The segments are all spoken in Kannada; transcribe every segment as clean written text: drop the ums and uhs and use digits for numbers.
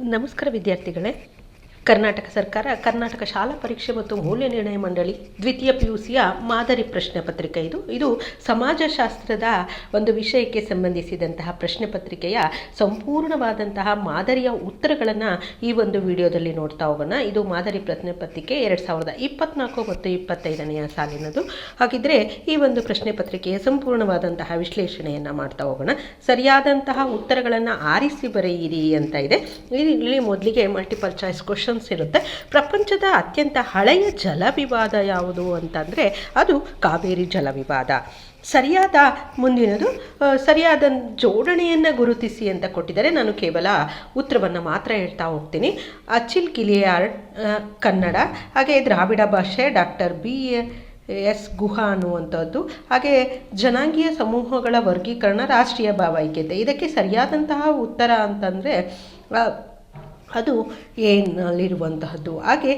ನಮಸ್ಕಾರ ವಿದ್ಯಾರ್ಥಿಗಳೇ. ಕರ್ನಾಟಕ ಸರ್ಕಾರ ಕರ್ನಾಟಕ ಶಾಲಾ ಪರೀಕ್ಷೆ ಮತ್ತು ಮೌಲ್ಯ ನಿರ್ಣಯ ಮಂಡಳಿ ದ್ವಿತೀಯ PUCಯ ಮಾದರಿ ಪ್ರಶ್ನೆ ಪತ್ರಿಕೆ ಇದು ಸಮಾಜಶಾಸ್ತ್ರದ ಒಂದು ವಿಷಯಕ್ಕೆ ಸಂಬಂಧಿಸಿದಂತಹ ಪ್ರಶ್ನೆ ಪತ್ರಿಕೆಯ ಸಂಪೂರ್ಣವಾದಂತಹ ಮಾದರಿಯ ಉತ್ತರಗಳನ್ನು ಈ ಒಂದು ವಿಡಿಯೋದಲ್ಲಿ ನೋಡ್ತಾ ಹೋಗೋಣ. ಇದು ಮಾದರಿ ಪ್ರಶ್ನೆ ಪತ್ರಿಕೆ 2024 ಮತ್ತು 25ನೇ ಸಾಲಿನದು. ಹಾಗಿದ್ರೆ ಈ ಒಂದು ಪ್ರಶ್ನೆ ಪತ್ರಿಕೆಯ ಸಂಪೂರ್ಣವಾದಂತಹ ವಿಶ್ಲೇಷಣೆಯನ್ನು ಮಾಡ್ತಾ ಹೋಗೋಣ. ಸರಿಯಾದಂತಹ ಉತ್ತರಗಳನ್ನು ಆರಿಸಿ ಬರೆಯಿರಿ ಅಂತ ಇದೆ. ಇಲ್ಲಿ ಮೊದಲಿಗೆ ಮಲ್ಟಿಪಲ್ ಚಾಯ್ಸ್ ಕ್ವಶನ್ಸ್ ಇರುತ್ತೆ. ಪ್ರಪಂಚದ ಅತ್ಯಂತ ಹಳೆಯ ಜಲವಿವಾದ ಯಾವುದು ಅಂತಂದರೆ ಅದು ಕಾವೇರಿ ಜಲವಿವಾದ. ಸರಿಯಾದ ಮುಂದಿನದು ಸರಿಯಾದ ಜೋಡಣೆಯನ್ನು ಗುರುತಿಸಿ ಅಂತ ಕೊಟ್ಟಿದ್ದಾರೆ. ನಾನು ಕೇವಲ ಉತ್ತರವನ್ನು ಮಾತ್ರ ಹೇಳ್ತಾ ಹೋಗ್ತೀನಿ. ಅಚಿಲ್ ಗಿಲಿಯಾರ್ಡ್ ಕನ್ನಡ, ಹಾಗೆ ದ್ರಾವಿಡ ಭಾಷೆ ಡಾಕ್ಟರ್ BS ಗುಹಾ ಅನ್ನುವಂಥದ್ದು, ಹಾಗೆ ಜನಾಂಗೀಯ ಸಮೂಹಗಳ ವರ್ಗೀಕರಣ ರಾಷ್ಟ್ರೀಯ ಭಾವೈಕ್ಯತೆ. ಇದಕ್ಕೆ ಸರಿಯಾದಂತಹ ಉತ್ತರ ಅಂತಂದರೆ ಅದು ಏನಲ್ಲಿರುವಂತಹದ್ದು. ಹಾಗೆ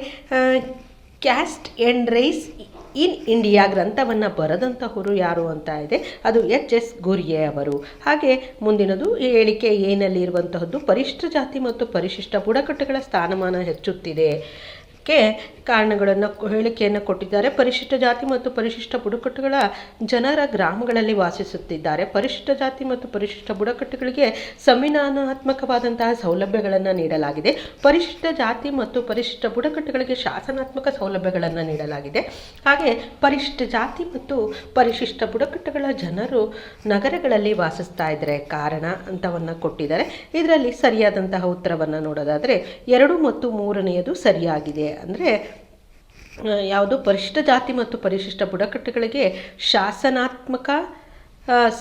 caste and race in India ಗ್ರಂಥವನ್ನು ಬರೆದಂತಹವರು ಯಾರು ಅಂತ ಇದೆ, ಅದು HS ಗುರ್ಯೆ ಅವರು. ಹಾಗೆ ಮುಂದಿನದು ಹೇಳಿಕೆ ಏನಲ್ಲಿರುವಂತಹದ್ದು, ಪರಿಶಿಷ್ಟ ಜಾತಿ ಮತ್ತು ಪರಿಶಿಷ್ಟ ಬುಡಕಟ್ಟುಗಳ ಸ್ಥಾನಮಾನ ಹೆಚ್ಚುತ್ತಿದೆ ಕಾರಣಗಳನ್ನು ಹೇಳಿಕೆಯನ್ನು ಕೊಟ್ಟಿದ್ದಾರೆ. ಪರಿಶಿಷ್ಟ ಜಾತಿ ಮತ್ತು ಪರಿಶಿಷ್ಟ ಬುಡಕಟ್ಟುಗಳ ಜನರ ಗ್ರಾಮಗಳಲ್ಲಿ ವಾಸಿಸುತ್ತಿದ್ದಾರೆ. ಪರಿಶಿಷ್ಟ ಜಾತಿ ಮತ್ತು ಪರಿಶಿಷ್ಟ ಬುಡಕಟ್ಟುಗಳಿಗೆ ಸಂವಿಧಾನಾತ್ಮಕವಾದಂತಹ ಸೌಲಭ್ಯಗಳನ್ನು ನೀಡಲಾಗಿದೆ. ಪರಿಶಿಷ್ಟ ಜಾತಿ ಮತ್ತು ಪರಿಶಿಷ್ಟ ಬುಡಕಟ್ಟುಗಳಿಗೆ ಶಾಸನಾತ್ಮಕ ಸೌಲಭ್ಯಗಳನ್ನು ನೀಡಲಾಗಿದೆ. ಹಾಗೆ ಪರಿಶಿಷ್ಟ ಜಾತಿ ಮತ್ತು ಪರಿಶಿಷ್ಟ ಬುಡಕಟ್ಟುಗಳ ಜನರು ನಗರಗಳಲ್ಲಿ ವಾಸಿಸ್ತಾ ಇದ್ದಾರೆ ಕಾರಣ ಅಂತವನ್ನು ಕೊಟ್ಟಿದ್ದಾರೆ. ಇದರಲ್ಲಿ ಸರಿಯಾದಂತಹ ಉತ್ತರವನ್ನು ನೋಡೋದಾದರೆ 2 ಮತ್ತು 3ನೇದು ಸರಿಯಾಗಿದೆ. ಅಂದರೆ ಯಾವುದು, ಪರಿಶಿಷ್ಟ ಜಾತಿ ಮತ್ತು ಪರಿಶಿಷ್ಟ ಬುಡಕಟ್ಟುಗಳಿಗೆ ಶಾಸನಾತ್ಮಕ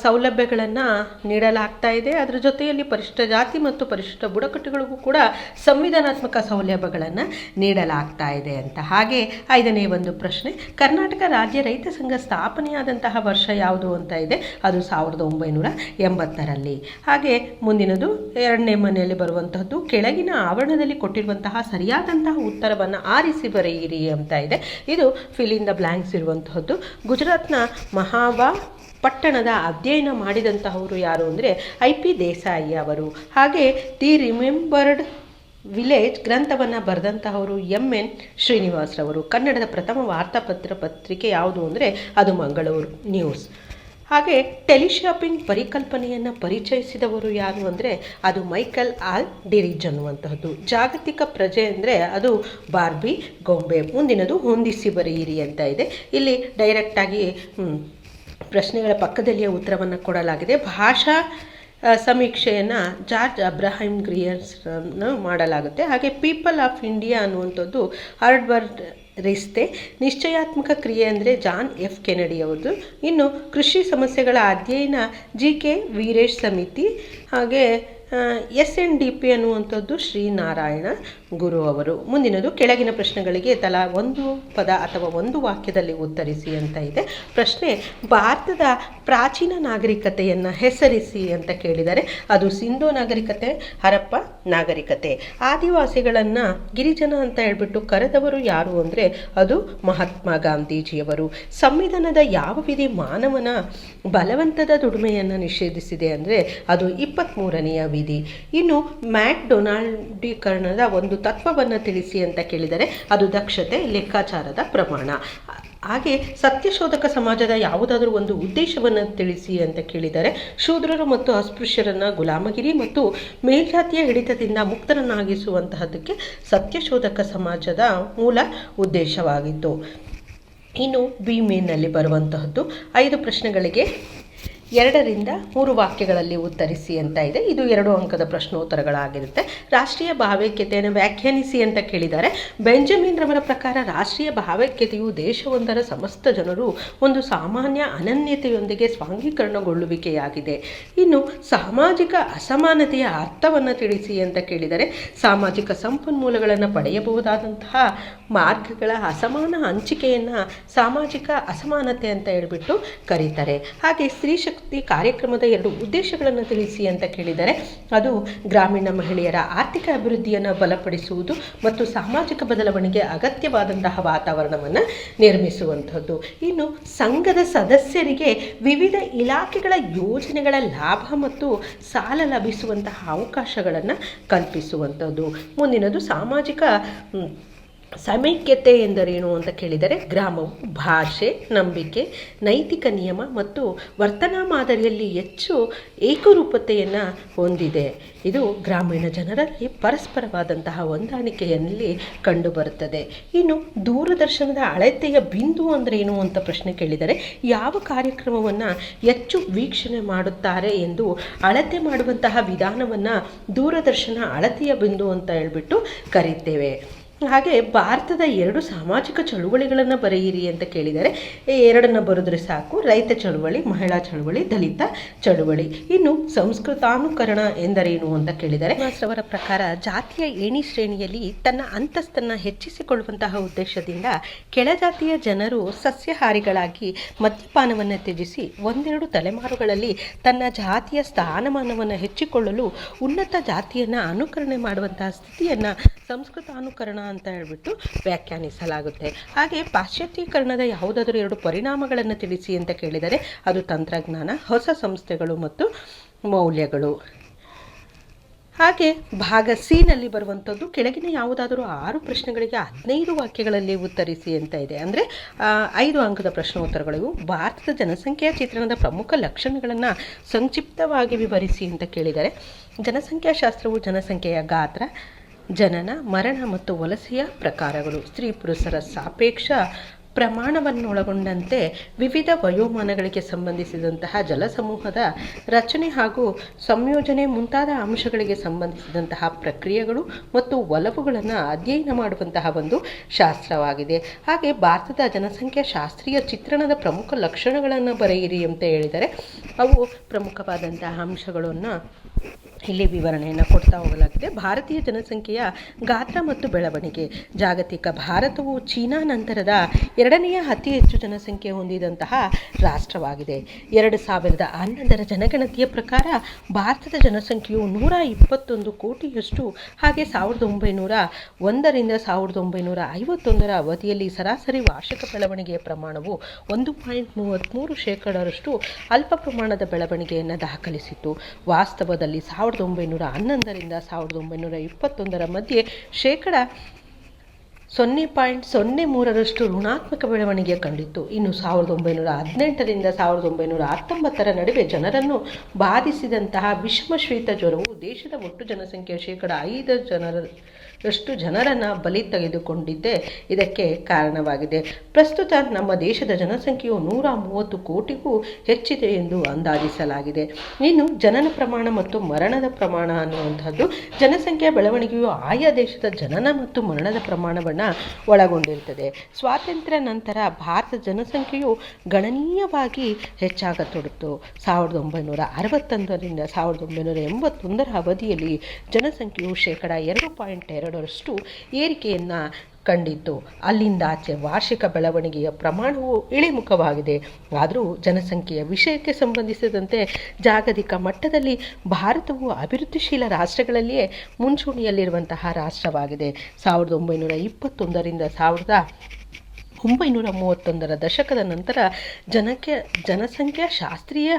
ಸೌಲಭ್ಯಗಳನ್ನು ನೀಡಲಾಗ್ತಾ ಇದೆ. ಅದರ ಜೊತೆಯಲ್ಲಿ ಪರಿಶಿಷ್ಟ ಜಾತಿ ಮತ್ತು ಪರಿಶಿಷ್ಟ ಬುಡಕಟ್ಟುಗಳಿಗೂ ಕೂಡ ಸಂವಿಧಾನಾತ್ಮಕ ಸೌಲಭ್ಯಗಳನ್ನು ನೀಡಲಾಗ್ತಾ ಇದೆ ಅಂತ. ಹಾಗೆ 5ನೇ ಒಂದು ಪ್ರಶ್ನೆ, ಕರ್ನಾಟಕ ರಾಜ್ಯ ರೈತ ಸಂಘ ಸ್ಥಾಪನೆಯಾದಂತಹ ವರ್ಷ ಯಾವುದು ಅಂತ ಇದೆ, ಅದು 1980ರಲ್ಲಿ. ಹಾಗೆ ಮುಂದಿನದು 2ನೇ ಮನೆಯಲ್ಲಿ ಬರುವಂತಹದ್ದು, ಕೆಳಗಿನ ಆವರಣದಲ್ಲಿ ಕೊಟ್ಟಿರುವಂತಹ ಸರಿಯಾದಂತಹ ಉತ್ತರವನ್ನು ಆರಿಸಿ ಬರೆಯಿರಿ ಅಂತ ಇದೆ. ಇದು ಫಿಲ್ ಇನ್ ದ ಬ್ಲ್ಯಾಂಕ್ಸ್ ಇರುವಂತಹದ್ದು. ಗುಜರಾತ್ನ ಮಹಾವಾ ಪಟ್ಟಣದ ಅಧ್ಯಯನ ಮಾಡಿದಂತಹವರು ಯಾರು ಅಂದರೆ IP ದೇಸಾಯಿ ಅವರು. ಹಾಗೆ ದಿ ರಿಮೆಂಬರ್ಡ್ ವಿಲೇಜ್ ಗ್ರಂಥವನ್ನು ಬರೆದಂತಹವರು MN ಶ್ರೀನಿವಾಸರವರು. ಕನ್ನಡದ ಪ್ರಥಮ ಪತ್ರಿಕೆ ಯಾವುದು ಅಂದರೆ ಅದು ಮಂಗಳೂರು ನ್ಯೂಸ್. ಹಾಗೆ ಟೆಲಿಶಾಪಿಂಗ್ ಪರಿಕಲ್ಪನೆಯನ್ನು ಪರಿಚಯಿಸಿದವರು ಯಾರು ಅಂದರೆ ಅದು ಮೈಕಲ್ ಆಲ್ಡಿರಿಜ್ ಅನ್ನುವಂತಹದ್ದು. ಜಾಗತಿಕ ಪ್ರಜೆ ಅಂದರೆ ಅದು ಬಾರ್ಬಿ ಗೊಂಬೆ. ಮುಂದಿನದು ಹೊಂದಿಸಿ ಬರೆಯಿರಿ ಅಂತ ಇದೆ. ಇಲ್ಲಿ ಡೈರೆಕ್ಟಾಗಿ ಪ್ರಶ್ನೆಗಳ ಪಕ್ಕದಲ್ಲಿಯೇ ಉತ್ತರವನ್ನು ಕೊಡಲಾಗಿದೆ. ಭಾಷಾ ಸಮೀಕ್ಷೆಯನ್ನು ಜಾರ್ಜ್ ಅಬ್ರಹಾಂ ಗ್ರಿಯರ್ಸ್ನ ಮಾಡಲಾಗುತ್ತೆ. ಹಾಗೆ ಪೀಪಲ್ ಆಫ್ ಇಂಡಿಯಾ ಅನ್ನುವಂಥದ್ದು ಹರ್ಬರ್ಟ್ ರಿಸ್ತೆ. ನಿಶ್ಚಯಾತ್ಮಕ ಕ್ರಿಯೆ ಅಂದರೆ ಜಾನ್ F ಕೆನಡಿ ಅವ್ರದ್ದು. ಇನ್ನು ಕೃಷಿ ಸಮಸ್ಯೆಗಳ ಅಧ್ಯಯನ GK ವೀರೇಶ್ ಸಮಿತಿ. ಹಾಗೆ SNDP ಅನ್ನುವಂಥದ್ದು ಶ್ರೀನಾರಾಯಣ ಗುರು ಅವರು. ಮುಂದಿನದು ಕೆಳಗಿನ ಪ್ರಶ್ನೆಗಳಿಗೆ ತಲಾ ಒಂದು ಪದ ಅಥವಾ ಒಂದು ವಾಕ್ಯದಲ್ಲಿ ಉತ್ತರಿಸಿ ಅಂತ ಇದೆ. ಪ್ರಶ್ನೆ, ಭಾರತದ ಪ್ರಾಚೀನ ನಾಗರಿಕತೆಯನ್ನು ಹೆಸರಿಸಿ ಅಂತ ಕೇಳಿದರೆ ಅದು ಸಿಂಧೂ ನಾಗರಿಕತೆ, ಹರಪ್ಪ ನಾಗರಿಕತೆ. ಆದಿವಾಸಿಗಳನ್ನು ಗಿರಿಜನ ಅಂತ ಹೇಳ್ಬಿಟ್ಟು ಕರೆದವರು ಯಾರು ಅಂದರೆ ಅದು ಮಹಾತ್ಮ ಗಾಂಧೀಜಿಯವರು. ಸಂವಿಧಾನದ ಯಾವ ವಿಧಿ ಮಾನವನ ಬಲವಂತದ ದುಡಿಮೆಯನ್ನು ನಿಷೇಧಿಸಿದೆ ಅಂದರೆ ಅದು 23ನೇ ವಿಧಿ. ಇನ್ನು ಮ್ಯಾಕ್ಡೊನಾಲ್ಡೀಕರಣದ ಒಂದು ತತ್ವವನ್ನು ತಿಳಿಸಿ ಅಂತ ಕೇಳಿದರೆ ಅದು ದಕ್ಷತೆ, ಲೆಕ್ಕಾಚಾರದ ಪ್ರಮಾಣ. ಹಾಗೆ ಸತ್ಯಶೋಧಕ ಸಮಾಜದ ಯಾವುದಾದ್ರೂ ಒಂದು ಉದ್ದೇಶವನ್ನು ತಿಳಿಸಿ ಅಂತ ಕೇಳಿದರೆ ಶೂದ್ರರು ಮತ್ತು ಅಸ್ಪೃಶ್ಯರನ್ನು ಗುಲಾಮಗಿರಿ ಮತ್ತು ಮೇಲ್ಜಾತಿಯ ಹಿಡಿತದಿಂದ ಮುಕ್ತರನ್ನಾಗಿಸುವಂತಹದ್ದಕ್ಕೆ ಸತ್ಯಶೋಧಕ ಸಮಾಜದ ಮೂಲ ಉದ್ದೇಶವಾಗಿತ್ತು. ಇನ್ನು B ಮೇನ್ನಲ್ಲಿ ಬರುವಂತಹದ್ದು 5 ಪ್ರಶ್ನೆಗಳಿಗೆ 2 ರಿಂದ 3 ವಾಕ್ಯಗಳಲ್ಲಿ ಉತ್ತರಿಸಿ ಅಂತ ಇದೆ. ಇದು 2 ಅಂಕದ ಪ್ರಶ್ನೋತ್ತರಗಳಾಗಿರುತ್ತೆ. ರಾಷ್ಟ್ರೀಯ ಭಾವೈಕ್ಯತೆಯನ್ನು ವ್ಯಾಖ್ಯಾನಿಸಿ ಅಂತ ಕೇಳಿದ್ದಾರೆ. ಬೆಂಜಮಿನ್ ರವರ ಪ್ರಕಾರ ರಾಷ್ಟ್ರೀಯ ಭಾವೈಕ್ಯತೆಯು ದೇಶವೊಂದರ ಸಮಸ್ತ ಜನರು ಒಂದು ಸಾಮಾನ್ಯ ಅನನ್ಯತೆಯೊಂದಿಗೆ ಸ್ವಾಂಗೀಕರಣಗೊಳ್ಳುವಿಕೆಯಾಗಿದೆ. ಇನ್ನು ಸಾಮಾಜಿಕ ಅಸಮಾನತೆಯ ಅರ್ಥವನ್ನು ತಿಳಿಸಿ ಅಂತ ಕೇಳಿದರೆ ಸಾಮಾಜಿಕ ಸಂಪನ್ಮೂಲಗಳನ್ನು ಪಡೆಯಬಹುದಾದಂತಹ ಮಾರ್ಗಗಳ ಅಸಮಾನ ಹಂಚಿಕೆಯನ್ನು ಸಾಮಾಜಿಕ ಅಸಮಾನತೆ ಅಂತ ಹೇಳ್ಬಿಟ್ಟು ಕರೀತಾರೆ. ಹಾಗೆ ಸ್ತ್ರೀ ಶಕ್ತಿ ಪಂಚಶಕ್ತಿ ಕಾರ್ಯಕ್ರಮದ 2 ಉದ್ದೇಶಗಳನ್ನು ತಿಳಿಸಿ ಅಂತ ಕೇಳಿದರೆ ಅದು ಗ್ರಾಮೀಣ ಮಹಿಳೆಯರ ಆರ್ಥಿಕ ಅಭಿವೃದ್ಧಿಯನ್ನು ಬಲಪಡಿಸುವುದು ಮತ್ತು ಸಾಮಾಜಿಕ ಬದಲಾವಣೆಗೆ ಅಗತ್ಯವಾದಂತಹ ವಾತಾವರಣವನ್ನು ನಿರ್ಮಿಸುವಂಥದ್ದು. ಇನ್ನು ಸಂಘದ ಸದಸ್ಯರಿಗೆ ವಿವಿಧ ಇಲಾಖೆಗಳ ಯೋಜನೆಗಳ ಲಾಭ ಮತ್ತು ಸಾಲ ಲಭಿಸುವಂತಹ ಅವಕಾಶಗಳನ್ನು ಕಲ್ಪಿಸುವಂಥದ್ದು. ಮುಂದಿನದು ಸಾಮಾಜಿಕ ಸಮೈಕ್ಯತೆ ಎಂದರೇನು ಅಂತ ಕೇಳಿದರೆ ಗ್ರಾಮವು ಭಾಷೆ, ನಂಬಿಕೆ, ನೈತಿಕ ನಿಯಮ ಮತ್ತು ವರ್ತನಾ ಮಾದರಿಯಲ್ಲಿ ಹೆಚ್ಚು ಏಕರೂಪತೆಯನ್ನು ಹೊಂದಿದೆ. ಇದು ಗ್ರಾಮೀಣ ಜನರಲ್ಲಿ ಪರಸ್ಪರವಾದಂತಹ ಹೊಂದಾಣಿಕೆಯಲ್ಲಿ ಕಂಡುಬರುತ್ತದೆ. ಇನ್ನು ದೂರದರ್ಶನದ ಅಳತೆಯ ಬಿಂದು ಅಂದ್ರೇನು ಅಂತ ಪ್ರಶ್ನೆ ಕೇಳಿದರೆ ಯಾವ ಕಾರ್ಯಕ್ರಮವನ್ನು ಹೆಚ್ಚು ವೀಕ್ಷಣೆ ಮಾಡುತ್ತಾರೆ ಎಂದು ಅಳತೆ ಮಾಡುವಂತಹ ವಿಧಾನವನ್ನು ದೂರದರ್ಶನ ಅಳತೆಯ ಬಿಂದು ಅಂತ ಹೇಳ್ಬಿಟ್ಟು ಕರೀತೇವೆ. ಹಾಗೆ ಭಾರತದ 2 ಸಾಮಾಜಿಕ ಚಳುವಳಿಗಳನ್ನು ಬರೆಯಿರಿ ಅಂತ ಕೇಳಿದರೆ 2 ಬರೆದ್ರೆ ಸಾಕು. ರೈತ ಚಳುವಳಿ, ಮಹಿಳಾ ಚಳುವಳಿ, ದಲಿತ ಚಳುವಳಿ. ಇನ್ನು ಸಂಸ್ಕೃತಾನುಕರಣ ಎಂದರೇನು ಅಂತ ಕೇಳಿದರೆ ಅವರ ಪ್ರಕಾರ ಜಾತಿಯ ಏಣಿ ಶ್ರೇಣಿಯಲ್ಲಿ ತನ್ನ ಅಂತಸ್ತನ್ನು ಹೆಚ್ಚಿಸಿಕೊಳ್ಳುವಂತಹ ಉದ್ದೇಶದಿಂದ ಕೆಳಜಾತಿಯ ಜನರು ಸಸ್ಯಾಹಾರಿಗಳಾಗಿ ಮದ್ಯಪಾನವನ್ನು ತ್ಯಜಿಸಿ 1-2 ತಲೆಮಾರುಗಳಲ್ಲಿ ತನ್ನ ಜಾತಿಯ ಸ್ಥಾನಮಾನವನ್ನು ಹೆಚ್ಚಿಕೊಳ್ಳಲು ಉನ್ನತ ಜಾತಿಯನ್ನು ಅನುಕರಣೆ ಮಾಡುವಂತಹ ಸ್ಥಿತಿಯನ್ನು ಸಂಸ್ಕೃತಾನುಕರಣ ಅಂತ ಹೇಳ್ಬಿಟ್ಟು ವ್ಯಾಖ್ಯಾನಿಸಲಾಗುತ್ತೆ. ಹಾಗೆ ಪಾಶ್ಚಾತ್ಯೀಕರಣದ ಯಾವುದಾದರೂ 2 ಪರಿಣಾಮಗಳನ್ನು ತಿಳಿಸಿ ಅಂತ ಕೇಳಿದರೆ ಅದು ತಂತ್ರಜ್ಞಾನ, ಹೊಸ ಸಂಸ್ಥೆಗಳು ಮತ್ತು ಮೌಲ್ಯಗಳು. ಹಾಗೆ ಭಾಗ ಸಿ ನಲ್ಲಿ ಬರುವಂಥದ್ದು ಕೆಳಗಿನ ಯಾವುದಾದರೂ 6 ಪ್ರಶ್ನೆಗಳಿಗೆ 15 ವಾಕ್ಯಗಳಲ್ಲಿ ಉತ್ತರಿಸಿ ಅಂತ ಇದೆ. ಅಂದರೆ 5 ಅಂಕದ ಪ್ರಶ್ನೋತ್ತರಗಳು. ಭಾರತದ ಜನಸಂಖ್ಯೆಯ ಚಿತ್ರಣದ ಪ್ರಮುಖ ಲಕ್ಷಣಗಳನ್ನು ಸಂಕ್ಷಿಪ್ತವಾಗಿ ವಿವರಿಸಿ ಅಂತ ಕೇಳಿದರೆ ಜನಸಂಖ್ಯಾಶಾಸ್ತ್ರವು ಜನಸಂಖ್ಯೆಯ ಗಾತ್ರ, ಜನನ, ಮರಣ ಮತ್ತು ವಲಸೆಯ ಪ್ರಕಾರಗಳು, ಸ್ತ್ರೀ ಪುರುಷರ ಸಾಪೇಕ್ಷ ಪ್ರಮಾಣವನ್ನೊಳಗೊಂಡಂತೆ ವಿವಿಧ ವಯೋಮಾನಗಳಿಗೆ ಸಂಬಂಧಿಸಿದಂತಹ ಜಲಸಮೂಹದ ರಚನೆ ಹಾಗೂ ಸಂಯೋಜನೆ ಮುಂತಾದ ಅಂಶಗಳಿಗೆ ಸಂಬಂಧಿಸಿದಂತಹ ಪ್ರಕ್ರಿಯೆಗಳು ಮತ್ತು ಒಲವುಗಳನ್ನು ಅಧ್ಯಯನ ಮಾಡುವಂತಹ ಒಂದು ಶಾಸ್ತ್ರವಾಗಿದೆ. ಹಾಗೆ ಭಾರತದ ಜನಸಂಖ್ಯಾ ಶಾಸ್ತ್ರೀಯ ಚಿತ್ರಣದ ಪ್ರಮುಖ ಲಕ್ಷಣಗಳನ್ನು ಬರೆಯಿರಿ ಅಂತ ಹೇಳಿದರೆ ಅವು ಪ್ರಮುಖವಾದಂತಹ ಅಂಶಗಳನ್ನು ಇಲ್ಲಿ ವಿವರಣೆಯನ್ನು ಕೊಡ್ತಾ ಹೋಗಲಾಗಿದೆ. ಭಾರತೀಯ ಜನಸಂಖ್ಯೆಯ ಗಾತ್ರ ಮತ್ತು ಬೆಳವಣಿಗೆ. ಜಾಗತಿಕ ಭಾರತವು ಚೀನಾ ನಂತರದ 2ನೇ ಅತಿ ಹೆಚ್ಚು ಜನಸಂಖ್ಯೆ ಹೊಂದಿದಂತಹ ರಾಷ್ಟ್ರವಾಗಿದೆ. 2011ರ ಜನಗಣತಿಯ ಪ್ರಕಾರ ಭಾರತದ ಜನಸಂಖ್ಯೆಯು 121 ಕೋಟಿಯಷ್ಟು. ಹಾಗೆ 1901ರಿಂದ 1951ರ ಅವಧಿಯಲ್ಲಿ ಸರಾಸರಿ ವಾರ್ಷಿಕ ಬೆಳವಣಿಗೆಯ ಪ್ರಮಾಣವು 1.33% ಅಲ್ಪ ಪ್ರಮಾಣದ ಬೆಳವಣಿಗೆಯನ್ನು ದಾಖಲಿಸಿತು. ವಾಸ್ತವದಲ್ಲಿ 1911ರಿಂದ 1921ರ ಮಧ್ಯೆ ಶೇಕಡ 0.03% ಋಣಾತ್ಮಕ ಬೆಳವಣಿಗೆ ಕಂಡಿತ್ತು. ಇನ್ನು 1918ರಿಂದ 1919ರ ನಡುವೆ ಜನರನ್ನು ಬಾಧಿಸಿದಂತಹ ವಿಷಮ ಶ್ವೇತ ಜ್ವರವು ದೇಶದ ಒಟ್ಟು ಜನಸಂಖ್ಯೆಯ ಶೇಕಡ 5% ಜನರನ್ನು ಬಲಿ ತೆಗೆದುಕೊಂಡಿದ್ದೇ ಇದಕ್ಕೆ ಕಾರಣವಾಗಿದೆ. ಪ್ರಸ್ತುತ ನಮ್ಮ ದೇಶದ ಜನಸಂಖ್ಯೆಯು 130 ಕೋಟಿಗೂ ಹೆಚ್ಚಿದೆ ಎಂದು ಅಂದಾಜಿಸಲಾಗಿದೆ. ಇನ್ನು ಜನನ ಪ್ರಮಾಣ ಮತ್ತು ಮರಣದ ಪ್ರಮಾಣ ಅನ್ನುವಂಥದ್ದು ಜನಸಂಖ್ಯೆಯ ಬೆಳವಣಿಗೆಯು ಆಯಾ ದೇಶದ ಜನನ ಮತ್ತು ಮರಣದ ಪ್ರಮಾಣವನ್ನು ಒಳಗೊಂಡಿರುತ್ತದೆ. ಸ್ವಾತಂತ್ರ್ಯ ನಂತರ ಭಾರತದ ಜನಸಂಖ್ಯೆಯು ಗಣನೀಯವಾಗಿ ಹೆಚ್ಚಾಗತೊಡಗಿತು. 1961ರಿಂದ 1981ರ ಅವಧಿಯಲ್ಲಿ ಜನಸಂಖ್ಯೆಯು ಶೇಕಡ 2.2% ಏರಿಕೆಯನ್ನು ಕಂಡಿತ್ತು. ಅಲ್ಲಿಂದಾಚೆ ವಾರ್ಷಿಕ ಬೆಳವಣಿಗೆಯ ಪ್ರಮಾಣವು ಇಳಿಮುಖವಾಗಿದೆ. ಆದರೂ ಜನಸಂಖ್ಯೆಯ ವಿಷಯಕ್ಕೆ ಸಂಬಂಧಿಸಿದಂತೆ ಜಾಗತಿಕ ಮಟ್ಟದಲ್ಲಿ ಭಾರತವು ಅಭಿವೃದ್ಧಿಶೀಲ ರಾಷ್ಟ್ರಗಳಲ್ಲಿಯೇ ಮುಂಚೂಣಿಯಲ್ಲಿರುವಂತಹ ರಾಷ್ಟ್ರವಾಗಿದೆ. 1921ರಿಂದ 1931ರ ದಶಕದ ನಂತರ ಜನಸಂಖ್ಯಾ ಶಾಸ್ತ್ರೀಯ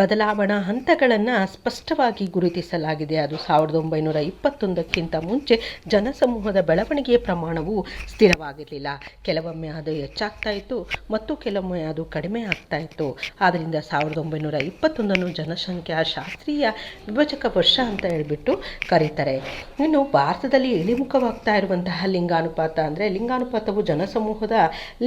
ಬದಲಾವಣಾ ಹಂತಗಳನ್ನು ಸ್ಪಷ್ಟವಾಗಿ ಗುರುತಿಸಲಾಗಿದೆ. ಅದು 1921ಕ್ಕಿಂತ ಮುಂಚೆ ಜನಸಮೂಹದ ಬೆಳವಣಿಗೆಯ ಪ್ರಮಾಣವು ಸ್ಥಿರವಾಗಿರಲಿಲ್ಲ. ಕೆಲವೊಮ್ಮೆ ಅದು ಹೆಚ್ಚಾಗ್ತಾ ಇತ್ತು ಮತ್ತು ಕೆಲವೊಮ್ಮೆ ಅದು ಕಡಿಮೆ ಆಗ್ತಾ ಇತ್ತು. ಆದ್ದರಿಂದ 1921 ಜನಸಂಖ್ಯಾ ಶಾಸ್ತ್ರೀಯ ವಿಭಜಕ ವರ್ಷ ಅಂತ ಹೇಳ್ಬಿಟ್ಟು ಕರೀತಾರೆ. ಇನ್ನು ಭಾರತದಲ್ಲಿ ಇಳಿಮುಖವಾಗ್ತಾ ಇರುವಂತಹ ಲಿಂಗಾನುಪಾತ ಅಂದರೆ ಲಿಂಗಾನುಪಾತವು ಜನಸಮೂಹದ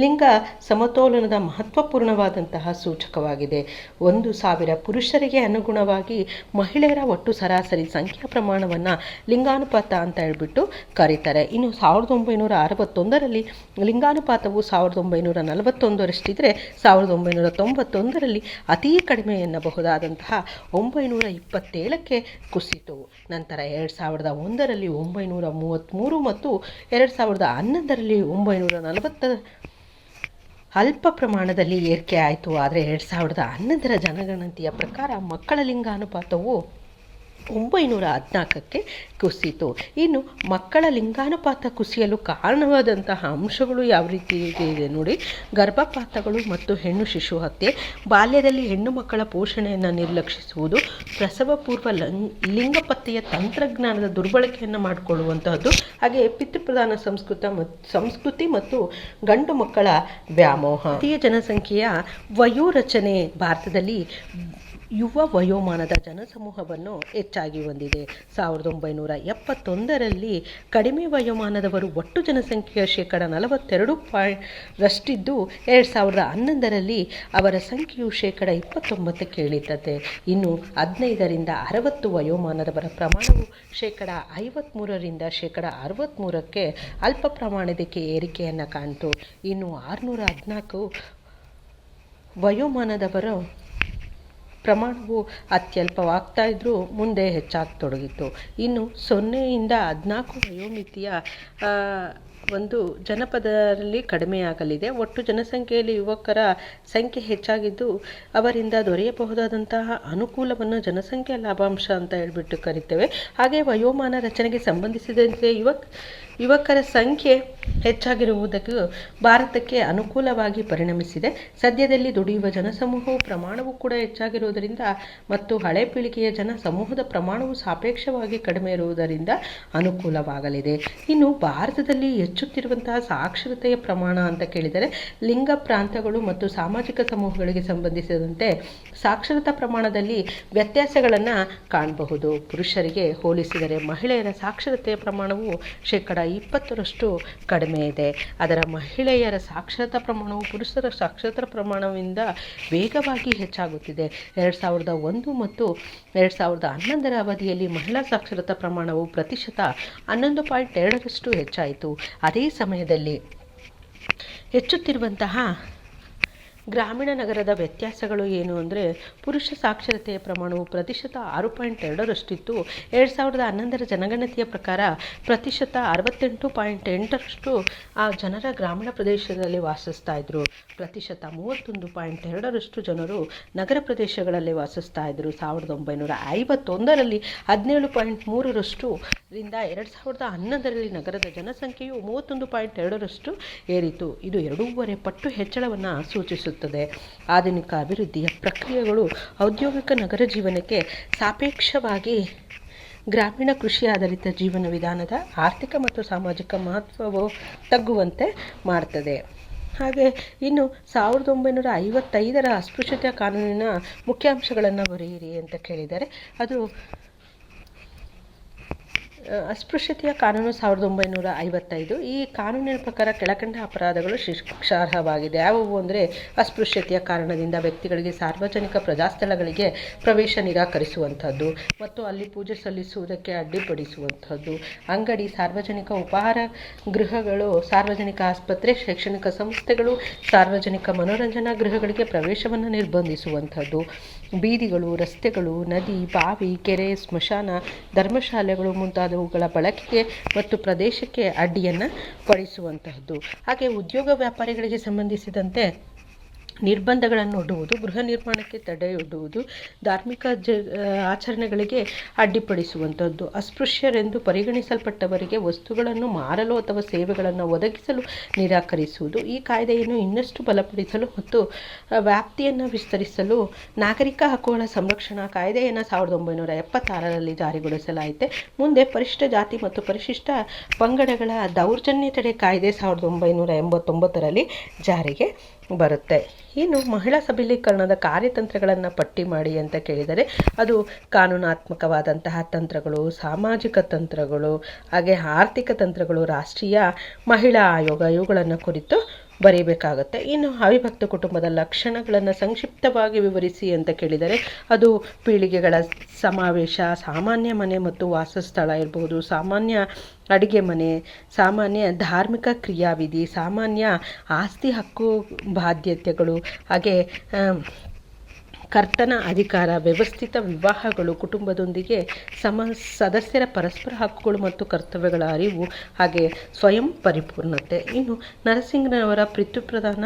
ಲಿಂಗ ಸಮತೋಲನದ ಮಹತ್ವಪೂರ್ಣವಾದಂತಹ ಸೂಚಕವಾಗಿದೆ. 1,000 ಪುರುಷರಿಗೆ ಅನುಗುಣವಾಗಿ ಮಹಿಳೆಯರ ಒಟ್ಟು ಸರಾಸರಿ ಸಂಖ್ಯಾ ಪ್ರಮಾಣವನ್ನು ಲಿಂಗಾನುಪಾತ ಅಂತ ಹೇಳ್ಬಿಟ್ಟು ಕರೀತಾರೆ. ಇನ್ನು 1961ರಲ್ಲಿ ಲಿಂಗಾನುಪಾತವು 1941ರಷ್ಟಿದ್ರೆ 1991ರಲ್ಲಿ ಅತೀ ಕಡಿಮೆ ಎನ್ನಬಹುದಾದಂತಹ 927ಕ್ಕೆ ಕುಸಿತು. ನಂತರ 2001ರಲ್ಲಿ 933 ಮತ್ತು 2011ರಲ್ಲಿ 940 ಅಲ್ಪ ಪ್ರಮಾಣದಲ್ಲಿ ಏರಿಕೆ ಆಯಿತು. ಆದರೆ 2011ರ ಜನಗಣತಿಯ ಪ್ರಕಾರ ಮಕ್ಕಳ ಲಿಂಗಾನುಪಾತವು 914ಕ್ಕೆ ಕುಸಿಯಿತು. ಇನ್ನು ಮಕ್ಕಳ ಲಿಂಗಾನುಪಾತ ಕುಸಿಯಲು ಕಾರಣವಾದಂತಹ ಅಂಶಗಳು ಯಾವ ರೀತಿ ಇದೆ ನೋಡಿ. ಗರ್ಭಪಾತಗಳು ಮತ್ತು ಹೆಣ್ಣು ಶಿಶು ಹತ್ಯೆ, ಬಾಲ್ಯದಲ್ಲಿ ಹೆಣ್ಣು ಮಕ್ಕಳ ಪೋಷಣೆಯನ್ನು ನಿರ್ಲಕ್ಷಿಸುವುದು, ಪ್ರಸವ ಪೂರ್ವ ಲಿಂಗ ಪತ್ತೆಯ ತಂತ್ರಜ್ಞಾನದ ದುರ್ಬಳಕೆಯನ್ನು ಮಾಡಿಕೊಳ್ಳುವಂತಹದ್ದು, ಹಾಗೆ ಪಿತೃಪ್ರಧಾನ ಸಂಸ್ಕೃತಿ ಮತ್ತು ಗಂಡು ಮಕ್ಕಳ ವ್ಯಾಮೋಹ. ಭಾರತೀಯ ಜನಸಂಖ್ಯೆಯ ವಯೋರಚನೆ ಭಾರತದಲ್ಲಿ ಯುವ ವಯೋಮಾನದ ಜನಸಮೂಹವನ್ನು ಹೆಚ್ಚಾಗಿ ಹೊಂದಿದೆ. 1971ರಲ್ಲಿ ಕಡಿಮೆ ವಯೋಮಾನದವರು ಒಟ್ಟು ಜನಸಂಖ್ಯೆಯ 42% 2011ರಲ್ಲಿ ಅವರ ಸಂಖ್ಯೆಯು 29ಕ್ಕೆ ಇಳಿತದೆ. ಇನ್ನು 15ರಿಂದ 60 ವಯೋಮಾನದವರ ಪ್ರಮಾಣವು 53ರಿಂದ 63ಕ್ಕೆ ಅಲ್ಪ ಪ್ರಮಾಣದಕ್ಕೆ ಏರಿಕೆಯನ್ನು ಕಾಣಿತು. ಇನ್ನು 614 ವಯೋಮಾನದವರು ಪ್ರಮಾಣವು ಅತ್ಯಲ್ಪವಾಗ್ತಾ ಇದ್ದರೂ ಮುಂದೆ ಹೆಚ್ಚಾಗತೊಡಗಿತು. ಇನ್ನು 0ರಿಂದ 14 ವಯೋಮಿತಿಯ ಒಂದು ಜನಪದರಲ್ಲಿ ಕಡಿಮೆಯಾಗಲಿದೆ. ಒಟ್ಟು ಜನಸಂಖ್ಯೆಯಲ್ಲಿ ಯುವಕರ ಸಂಖ್ಯೆ ಹೆಚ್ಚಾಗಿದ್ದು ಅವರಿಂದ ದೊರೆಯಬಹುದಾದಂತಹ ಅನುಕೂಲವನ್ನು ಜನಸಂಖ್ಯಾ ಲಾಭಾಂಶ ಅಂತ ಹೇಳ್ಬಿಟ್ಟು ಕರಿತೇವೆ. ಹಾಗೆ ವಯೋಮಾನ ರಚನೆಗೆ ಸಂಬಂಧಿಸಿದಂತೆ ಯುವಕರ ಸಂಖ್ಯೆ ಹೆಚ್ಚಾಗಿರುವುದಕ್ಕೆ ಭಾರತಕ್ಕೆ ಅನುಕೂಲವಾಗಿ ಪರಿಣಮಿಸಿದೆ. ಸದ್ಯದಲ್ಲಿ ದುಡಿಯುವ ಜನಸಮೂಹವು ಪ್ರಮಾಣವು ಕೂಡ ಹೆಚ್ಚಾಗಿರುವುದರಿಂದ ಮತ್ತು ಹಳೆ ಪೀಳಿಗೆಯ ಜನ ಸಮೂಹದ ಪ್ರಮಾಣವು ಸಾಪೇಕ್ಷವಾಗಿ ಕಡಿಮೆ ಇರುವುದರಿಂದ ಅನುಕೂಲವಾಗಲಿದೆ. ಇನ್ನು ಭಾರತದಲ್ಲಿ ಹೆಚ್ಚುತ್ತಿರುವಂತಹ ಸಾಕ್ಷರತೆಯ ಪ್ರಮಾಣ ಅಂತ ಕೇಳಿದರೆ ಲಿಂಗ ಪ್ರಾಂತಗಳು ಮತ್ತು ಸಾಮಾಜಿಕ ಸಮೂಹಗಳಿಗೆ ಸಂಬಂಧಿಸಿದಂತೆ ಸಾಕ್ಷರತಾ ಪ್ರಮಾಣದಲ್ಲಿ ವ್ಯತ್ಯಾಸಗಳನ್ನು ಕಾಣಬಹುದು. ಪುರುಷರಿಗೆ ಹೋಲಿಸಿದರೆ ಮಹಿಳೆಯರ ಸಾಕ್ಷರತೆಯ ಪ್ರಮಾಣವು 20% ಕಡಿಮೆ ಇದೆ. ಅದರ ಮಹಿಳೆಯರ ಸಾಕ್ಷರತಾ ಪ್ರಮಾಣವು ಪುರುಷರ ಸಾಕ್ಷರತಾ ಪ್ರಮಾಣದಿಂದ ವೇಗವಾಗಿ ಹೆಚ್ಚಾಗುತ್ತಿದೆ. 2001 ಮತ್ತು 2011ರ ಅವಧಿಯಲ್ಲಿ ಮಹಿಳಾ ಸಾಕ್ಷರತಾ ಪ್ರಮಾಣವು 11.2% ಹೆಚ್ಚಾಯಿತು. ಅದೇ ಸಮಯದಲ್ಲಿ ಹೆಚ್ಚುತ್ತಿರುವಂತಹ ಗ್ರಾಮೀಣ ನಗರದ ವ್ಯತ್ಯಾಸಗಳು ಏನು ಅಂದರೆ ಪುರುಷ ಸಾಕ್ಷರತೆಯ ಪ್ರಮಾಣವು 6.2% 2011ರ ಜನಗಣತಿಯ ಪ್ರಕಾರ 68.8% ಆ ಜನರ ಗ್ರಾಮೀಣ ಪ್ರದೇಶದಲ್ಲಿ ವಾಸಿಸ್ತಾ ಇದ್ರು. 31.2% ಜನರು ನಗರ ಪ್ರದೇಶಗಳಲ್ಲಿ ವಾಸಿಸ್ತಾ ಇದ್ರು. 1951ರಲ್ಲಿ 17.3% ರಿಂದ 2011ರಲ್ಲಿ ನಗರದ ಜನಸಂಖ್ಯೆಯು 31.2% ಏರಿತು. ಇದು 2.5 ಪಟ್ಟು ಹೆಚ್ಚಳವನ್ನು ಸೂಚಿಸುತ್ತದೆ. ಆಧುನಿಕ ಅಭಿವೃದ್ಧಿಯ ಪ್ರಕ್ರಿಯೆಗಳು ಔದ್ಯೋಗಿಕ ನಗರ ಜೀವನಕ್ಕೆ ಸಾಪೇಕ್ಷವಾಗಿ ಗ್ರಾಮೀಣ ಕೃಷಿ ಆಧಾರಿತ ಜೀವನ ವಿಧಾನದ ಆರ್ಥಿಕ ಮತ್ತು ಸಾಮಾಜಿಕ ಮಹತ್ವವು ತಗ್ಗುವಂತೆ ಮಾಡ್ತದೆ. ಹಾಗೆ ಇನ್ನು 1955ರ ಅಸ್ಪೃಶ್ಯತೆಯ ಕಾನೂನಿನ ಮುಖ್ಯಾಂಶಗಳನ್ನು ಬರೆಯಿರಿ ಅಂತ ಕೇಳಿದ್ದಾರೆ. ಅದು ಅಸ್ಪೃಶ್ಯತೆಯ ಕಾನೂನು 1955. ಈ ಕಾನೂನಿನ ಪ್ರಕಾರ ಕೆಳಕಂಡ ಅಪರಾಧಗಳು ಶಿಕ್ಷಾರ್ಹವಾಗಿದೆ. ಯಾವುವು ಅಂದರೆ ಅಸ್ಪೃಶ್ಯತೆಯ ಕಾರಣದಿಂದ ವ್ಯಕ್ತಿಗಳಿಗೆ ಸಾರ್ವಜನಿಕ ಪ್ರಜಾಸ್ಥಳಗಳಿಗೆ ಪ್ರವೇಶ ನಿರಾಕರಿಸುವಂಥದ್ದು ಮತ್ತು ಅಲ್ಲಿ ಪೂಜೆ ಸಲ್ಲಿಸುವುದಕ್ಕೆ ಅಡ್ಡಿಪಡಿಸುವಂಥದ್ದು, ಅಂಗಡಿ, ಸಾರ್ವಜನಿಕ ಉಪಹಾರ ಗೃಹಗಳು, ಸಾರ್ವಜನಿಕ ಆಸ್ಪತ್ರೆ, ಶೈಕ್ಷಣಿಕ ಸಂಸ್ಥೆಗಳು, ಸಾರ್ವಜನಿಕ ಮನೋರಂಜನಾ ಗೃಹಗಳಿಗೆ ಪ್ರವೇಶವನ್ನು ನಿರ್ಬಂಧಿಸುವಂಥದ್ದು, ಬೀದಿಗಳು, ರಸ್ತೆಗಳು, ನದಿ, ಬಾವಿ, ಕೆರೆ, ಸ್ಮಶಾನ, ಧರ್ಮಶಾಲೆಗಳು ಮುಂತಾದವುಗಳ ಬಳಕೆಗೆ ಮತ್ತು ಪ್ರದೇಶಕ್ಕೆ ಅಡ್ಡಿಯನ್ನು ಪಡಿಸುವಂತಹದ್ದು. ಹಾಗೆ ಉದ್ಯೋಗ ವ್ಯಾಪಾರಿಗಳಿಗೆ ಸಂಬಂಧಿಸಿದಂತೆ ನಿರ್ಬಂಧಗಳನ್ನು ಒಡ್ಡುವುದು, ಗೃಹ ನಿರ್ಮಾಣಕ್ಕೆ ತಡೆಯೊಡ್ಡುವುದು, ಧಾರ್ಮಿಕ ಆಚರಣೆಗಳಿಗೆ ಅಡ್ಡಿಪಡಿಸುವಂಥದ್ದು, ಅಸ್ಪೃಶ್ಯರೆಂದು ಪರಿಗಣಿಸಲ್ಪಟ್ಟವರಿಗೆ ವಸ್ತುಗಳನ್ನು ಮಾರಲು ಅಥವಾ ಸೇವೆಗಳನ್ನು ಒದಗಿಸಲು ನಿರಾಕರಿಸುವುದು. ಈ ಕಾಯ್ದೆಯನ್ನು ಇನ್ನಷ್ಟು ಬಲಪಡಿಸಲು ಮತ್ತು ವ್ಯಾಪ್ತಿಯನ್ನು ವಿಸ್ತರಿಸಲು ನಾಗರಿಕ ಹಕ್ಕುಗಳ ಸಂರಕ್ಷಣಾ ಕಾಯ್ದೆಯನ್ನು 1976ರಲ್ಲಿ ಜಾರಿಗೊಳಿಸಲಾಯಿತು. ಮುಂದೆ ಪರಿಶಿಷ್ಟ ಜಾತಿ ಮತ್ತು ಪರಿಶಿಷ್ಟ ಪಂಗಡಗಳ ದೌರ್ಜನ್ಯ ತಡೆ ಕಾಯ್ದೆ 1989ರಲ್ಲಿ ಜಾರಿಗೆ ಬರುತ್ತೆ. ಇನ್ನು ಮಹಿಳಾ ಸಬಲೀಕರಣದ ಕಾರ್ಯತಂತ್ರಗಳನ್ನು ಪಟ್ಟಿ ಮಾಡಿ ಅಂತ ಕೇಳಿದರೆ ಅದು ಕಾನೂನಾತ್ಮಕವಾದಂತಹ ತಂತ್ರಗಳು, ಸಾಮಾಜಿಕ ತಂತ್ರಗಳು, ಹಾಗೆ ಆರ್ಥಿಕ ತಂತ್ರಗಳು, ರಾಷ್ಟ್ರೀಯ ಮಹಿಳಾ ಆಯೋಗ ಇವುಗಳನ್ನು ಕುರಿತು ಬರೀಬೇಕಾಗುತ್ತೆ. ಇನ್ನು ಅವಿಭಕ್ತ ಕುಟುಂಬದ ಲಕ್ಷಣಗಳನ್ನು ಸಂಕ್ಷಿಪ್ತವಾಗಿ ವಿವರಿಸಿ ಅಂತ ಕೇಳಿದರೆ ಅದು ಪೀಳಿಗೆಗಳ ಸಮಾವೇಶ, ಸಾಮಾನ್ಯ ಮನೆ ಮತ್ತು ವಾಸಸ್ಥಳ ಇರಬಹುದು, ಸಾಮಾನ್ಯ ಅಡುಗೆ ಮನೆ, ಸಾಮಾನ್ಯ ಧಾರ್ಮಿಕ ಕ್ರಿಯಾವಿಧಿ, ಸಾಮಾನ್ಯ ಆಸ್ತಿ ಹಕ್ಕು ಬಾಧ್ಯತೆಗಳು, ಹಾಗೆ ಕರ್ತನ ಅಧಿಕಾರ, ವ್ಯವಸ್ಥಿತ ವಿವಾಹಗಳು, ಕುಟುಂಬದೊಂದಿಗೆ ಸದಸ್ಯರ ಪರಸ್ಪರ ಹಕ್ಕುಗಳು ಮತ್ತು ಕರ್ತವ್ಯಗಳ ಅರಿವು, ಹಾಗೆ ಸ್ವಯಂ ಪರಿಪೂರ್ಣತೆ. ಇನ್ನು ನರಸಿಂಹನವರ ಪಿತೃಪ್ರಧಾನ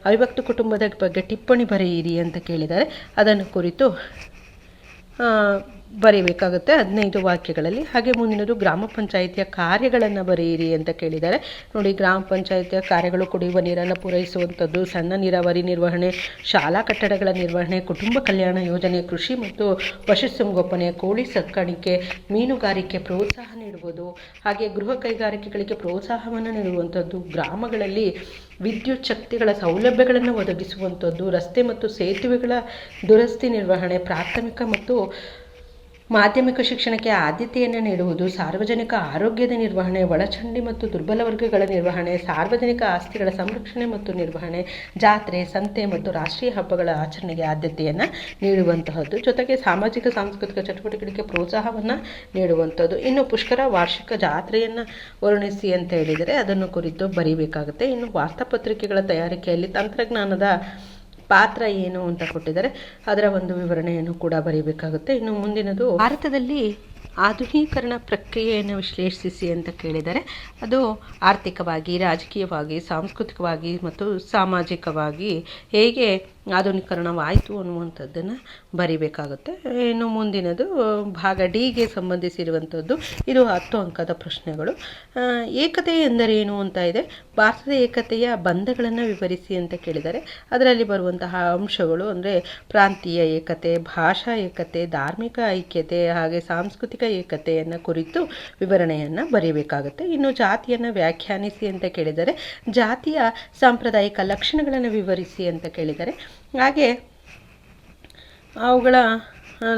ಅವಿಭಕ್ತ ಕುಟುಂಬದ ಬಗ್ಗೆ ಟಿಪ್ಪಣಿ ಬರೆಯಿರಿ ಅಂತ ಕೇಳಿದ್ದಾರೆ. ಅದನ್ನು ಕುರಿತು ಬರೀಬೇಕಾಗುತ್ತೆ 15 ವಾಕ್ಯಗಳಲ್ಲಿ. ಹಾಗೆ ಮುಂದಿನದು ಗ್ರಾಮ ಪಂಚಾಯಿತಿಯ ಕಾರ್ಯಗಳನ್ನು ಬರೆಯಿರಿ ಅಂತ ಕೇಳಿದ್ದಾರೆ. ನೋಡಿ, ಗ್ರಾಮ ಪಂಚಾಯಿತಿಯ ಕಾರ್ಯಗಳು ಕುಡಿಯುವ ನೀರನ್ನು ಪೂರೈಸುವಂಥದ್ದು, ಸಣ್ಣ ನೀರಾವರಿ ನಿರ್ವಹಣೆ, ಶಾಲಾ ಕಟ್ಟಡಗಳ ನಿರ್ವಹಣೆ, ಕುಟುಂಬ ಕಲ್ಯಾಣ ಯೋಜನೆ, ಕೃಷಿ ಮತ್ತು ಪಶುಸಂಗೋಪನೆ, ಕೋಳಿ ಸಾಕಾಣಿಕೆ, ಮೀನುಗಾರಿಕೆ ಪ್ರೋತ್ಸಾಹ ನೀಡುವುದು, ಹಾಗೆ ಗೃಹ ಕೈಗಾರಿಕೆಗಳಿಗೆ ಪ್ರೋತ್ಸಾಹವನ್ನು ನೀಡುವಂಥದ್ದು, ಗ್ರಾಮಗಳಲ್ಲಿ ವಿದ್ಯುತ್ ಶಕ್ತಿಗಳ ಸೌಲಭ್ಯಗಳನ್ನು ಒದಗಿಸುವಂಥದ್ದು, ರಸ್ತೆ ಮತ್ತು ಸೇತುವೆಗಳ ದುರಸ್ತಿ ನಿರ್ವಹಣೆ, ಪ್ರಾಥಮಿಕ ಮತ್ತು ಮಾಧ್ಯಮಿಕ ಶಿಕ್ಷಣಕ್ಕೆ ಆದ್ಯತೆಯನ್ನು ನೀಡುವುದು, ಸಾರ್ವಜನಿಕ ಆರೋಗ್ಯದ ನಿರ್ವಹಣೆ, ಒಳಚಂಡಿ ಮತ್ತು ದುರ್ಬಲ ವರ್ಗಗಳ ನಿರ್ವಹಣೆ, ಸಾರ್ವಜನಿಕ ಆಸ್ತಿಗಳ ಸಂರಕ್ಷಣೆ ಮತ್ತು ನಿರ್ವಹಣೆ, ಜಾತ್ರೆ, ಸಂತೆ ಮತ್ತು ರಾಷ್ಟ್ರೀಯ ಹಬ್ಬಗಳ ಆಚರಣೆಗೆ ಆದ್ಯತೆಯನ್ನು ನೀಡುವಂತಹದ್ದು, ಜೊತೆಗೆ ಸಾಮಾಜಿಕ ಸಾಂಸ್ಕೃತಿಕ ಚಟುವಟಿಕೆಗಳಿಗೆ ಪ್ರೋತ್ಸಾಹವನ್ನು ನೀಡುವಂಥದ್ದು. ಇನ್ನು ಪುಷ್ಕರ ವಾರ್ಷಿಕ ಜಾತ್ರೆಯನ್ನು ವರ್ಣಿಸಿ ಅಂತ ಹೇಳಿದರೆ ಅದನ್ನು ಕುರಿತು ಬರೀಬೇಕಾಗುತ್ತೆ. ಇನ್ನು ವಾರ್ತಾಪತ್ರಿಕೆಗಳ ತಯಾರಿಕೆಯಲ್ಲಿ ತಂತ್ರಜ್ಞಾನದ ಪಾತ್ರ ಏನು ಅಂತ ಕೊಟ್ಟಿದ್ದಾರೆ, ಅದರ ಒಂದು ವಿವರಣೆಯನ್ನು ಕೂಡ ಬರೀಬೇಕಾಗುತ್ತೆ. ಇನ್ನು ಮುಂದಿನದು ಭಾರತದಲ್ಲಿ ಆಧುನೀಕರಣ ಪ್ರಕ್ರಿಯೆಯನ್ನು ವಿಶ್ಲೇಷಿಸಿ ಅಂತ ಕೇಳಿದರೆ ಅದು ಆರ್ಥಿಕವಾಗಿ, ರಾಜಕೀಯವಾಗಿ, ಸಾಂಸ್ಕೃತಿಕವಾಗಿ ಮತ್ತು ಸಾಮಾಜಿಕವಾಗಿ ಹೇಗೆ ಆಧುನೀಕರಣವಾಯಿತು ಅನ್ನುವಂಥದ್ದನ್ನು ಬರಿಬೇಕಾಗುತ್ತೆ. ಇನ್ನು ಮುಂದಿನದು ಭಾಗ ಡಿಗೆ ಸಂಬಂಧಿಸಿರುವಂಥದ್ದು. ಇದು 10 ಅಂಕದ ಪ್ರಶ್ನೆಗಳು. ಏಕತೆ ಎಂದರೇನು ಅಂತ ಇದೆ. ಭಾರತದ ಏಕತೆಯ ಬಂಧಗಳನ್ನು ವಿವರಿಸಿ ಅಂತ ಕೇಳಿದರೆ ಅದರಲ್ಲಿ ಬರುವಂತಹ ಅಂಶಗಳು ಅಂದರೆ ಪ್ರಾಂತೀಯ ಏಕತೆ, ಭಾಷಾ ಏಕತೆ, ಧಾರ್ಮಿಕ ಐಕ್ಯತೆ, ಹಾಗೆ ಸಾಂಸ್ಕೃತಿಕ ಏಕತೆಯನ್ನು ಕುರಿತು ವಿವರಣೆಯನ್ನು ಬರೀಬೇಕಾಗುತ್ತೆ. ಇನ್ನು ಜಾತಿಯನ್ನು ವ್ಯಾಖ್ಯಾನಿಸಿ ಅಂತ ಕೇಳಿದರೆ ಜಾತಿಯ ಸಾಂಪ್ರದಾಯಿಕ ಲಕ್ಷಣಗಳನ್ನು ವಿವರಿಸಿ ಅಂತ ಕೇಳಿದರೆ, ಹಾಗೆ ಅವುಗಳ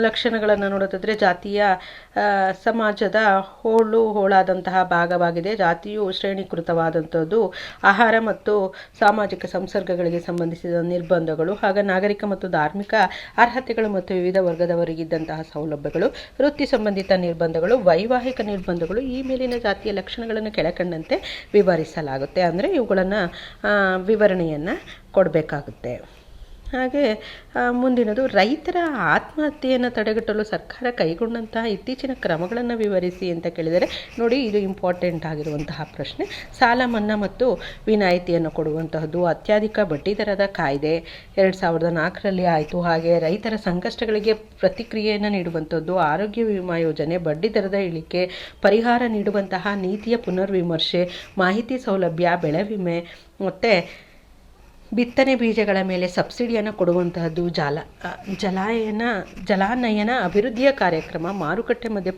ಲಕ್ಷಣಗಳನ್ನು ನೋಡೋದಾದರೆ ಜಾತಿಯ ಸಮಾಜದ ಹೋಳಾದಂತಹ ಭಾಗವಾಗಿದೆ. ಜಾತಿಯು ಶ್ರೇಣೀಕೃತವಾದಂಥದ್ದು, ಆಹಾರ ಮತ್ತು ಸಾಮಾಜಿಕ ಸಂಸರ್ಗಗಳಿಗೆ ಸಂಬಂಧಿಸಿದ ನಿರ್ಬಂಧಗಳು, ಹಾಗೆ ನಾಗರಿಕ ಮತ್ತು ಧಾರ್ಮಿಕ ಅರ್ಹತೆಗಳು ಮತ್ತು ವಿವಿಧ ವರ್ಗದವರಿಗಿದ್ದಂತಹ ಸೌಲಭ್ಯಗಳು, ವೃತ್ತಿ ಸಂಬಂಧಿತ ನಿರ್ಬಂಧಗಳು, ವೈವಾಹಿಕ ನಿರ್ಬಂಧಗಳು. ಈ ಮೇಲಿನ ಜಾತಿಯ ಲಕ್ಷಣಗಳನ್ನು ಕೆಳಕಂಡಂತೆ ವಿವರಿಸಲಾಗುತ್ತೆ. ಅಂದರೆ ಇವುಗಳನ್ನು ವಿವರಣೆಯನ್ನು ಕೊಡಬೇಕಾಗುತ್ತೆ. ಹಾಗೆ ಮುಂದಿನದು ರೈತರ ಆತ್ಮಹತ್ಯೆಯನ್ನು ತಡೆಗಟ್ಟಲು ಸರ್ಕಾರ ಕೈಗೊಂಡಂತಹ ಇತ್ತೀಚಿನ ಕ್ರಮಗಳನ್ನು ವಿವರಿಸಿ ಅಂತ ಕೇಳಿದರೆ ನೋಡಿ, ಇದು ಇಂಪಾರ್ಟೆಂಟ್ ಆಗಿರುವಂತಹ ಪ್ರಶ್ನೆ. ಸಾಲ ಮನ್ನಾ ಮತ್ತು ವಿನಾಯಿತಿಯನ್ನು ಕೊಡುವಂತಹದ್ದು, ಅತ್ಯಧಿಕ ಬಡ್ಡಿದರದ ಕಾಯ್ದೆ 2004ರಲ್ಲಿ ಆಯಿತು. ಹಾಗೆ ರೈತರ ಸಂಕಷ್ಟಗಳಿಗೆ ಪ್ರತಿಕ್ರಿಯೆಯನ್ನು ನೀಡುವಂಥದ್ದು, ಆರೋಗ್ಯ ವಿಮಾ ಯೋಜನೆ, ಬಡ್ಡಿದರದ ಇಳಿಕೆ, ಪರಿಹಾರ ನೀಡುವಂತಹ ನೀತಿಯ ಪುನರ್ವಿಮರ್ಶೆ, ಮಾಹಿತಿ ಸೌಲಭ್ಯ, ಬೆಳೆ ವಿಮೆ ಮತ್ತು ಬಿತ್ತನೆ ಬೀಜಗಳ ಮೇಲೆ ಸಬ್ಸಿಡಿಯನ್ನು ಕೊಡುವಂತಹದ್ದು, ಜಲಾನಯನ ಅಭಿವೃದ್ಧಿಯ ಕಾರ್ಯಕ್ರಮ, ಮಾರುಕಟ್ಟೆ ಮಧ್ಯ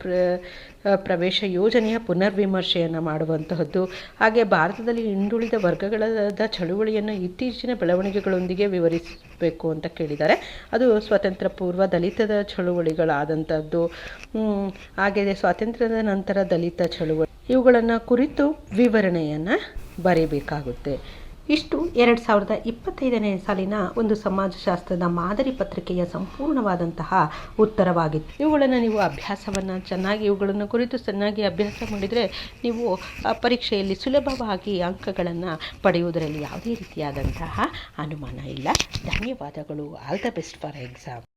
ಪ್ರವೇಶ ಯೋಜನೆಯ ಪುನರ್ವಿಮರ್ಶೆಯನ್ನು ಮಾಡುವಂತಹದ್ದು. ಹಾಗೆ ಭಾರತದಲ್ಲಿ ಹಿಂದುಳಿದ ವರ್ಗಗಳಾದ ಚಳುವಳಿಯನ್ನು ಇತ್ತೀಚಿನ ಬೆಳವಣಿಗೆಗಳೊಂದಿಗೆ ವಿವರಿಸಬೇಕು ಅಂತ ಕೇಳಿದ್ದಾರೆ. ಅದು ಸ್ವಾತಂತ್ರ್ಯ ಪೂರ್ವ ದಲಿತದ ಚಳುವಳಿಗಳಾದಂಥದ್ದು, ಹಾಗೆ ಸ್ವಾತಂತ್ರ್ಯದ ನಂತರ ದಲಿತ ಚಳುವಳಿ, ಇವುಗಳನ್ನು ಕುರಿತು ವಿವರಣೆಯನ್ನು ಬರೀಬೇಕಾಗುತ್ತೆ. ಇಷ್ಟು 2025ನೇ ಸಾಲಿನ ಒಂದು ಸಮಾಜಶಾಸ್ತ್ರದ ಮಾದರಿ ಪತ್ರಿಕೆಯ ಸಂಪೂರ್ಣವಾದಂತಹ ಉತ್ತರವಾಗಿತ್ತು. ಇವುಗಳನ್ನು ನೀವು ಇವುಗಳನ್ನು ಕುರಿತು ಚೆನ್ನಾಗಿ ಅಭ್ಯಾಸ ಮಾಡಿದರೆ ನೀವು ಪರೀಕ್ಷೆಯಲ್ಲಿ ಸುಲಭವಾಗಿ ಅಂಕಗಳನ್ನು ಪಡೆಯುವುದರಲ್ಲಿ ಯಾವುದೇ ರೀತಿಯಾದಂತಹ ಅನುಮಾನ ಇಲ್ಲ. ಧನ್ಯವಾದಗಳು. All the best for exam.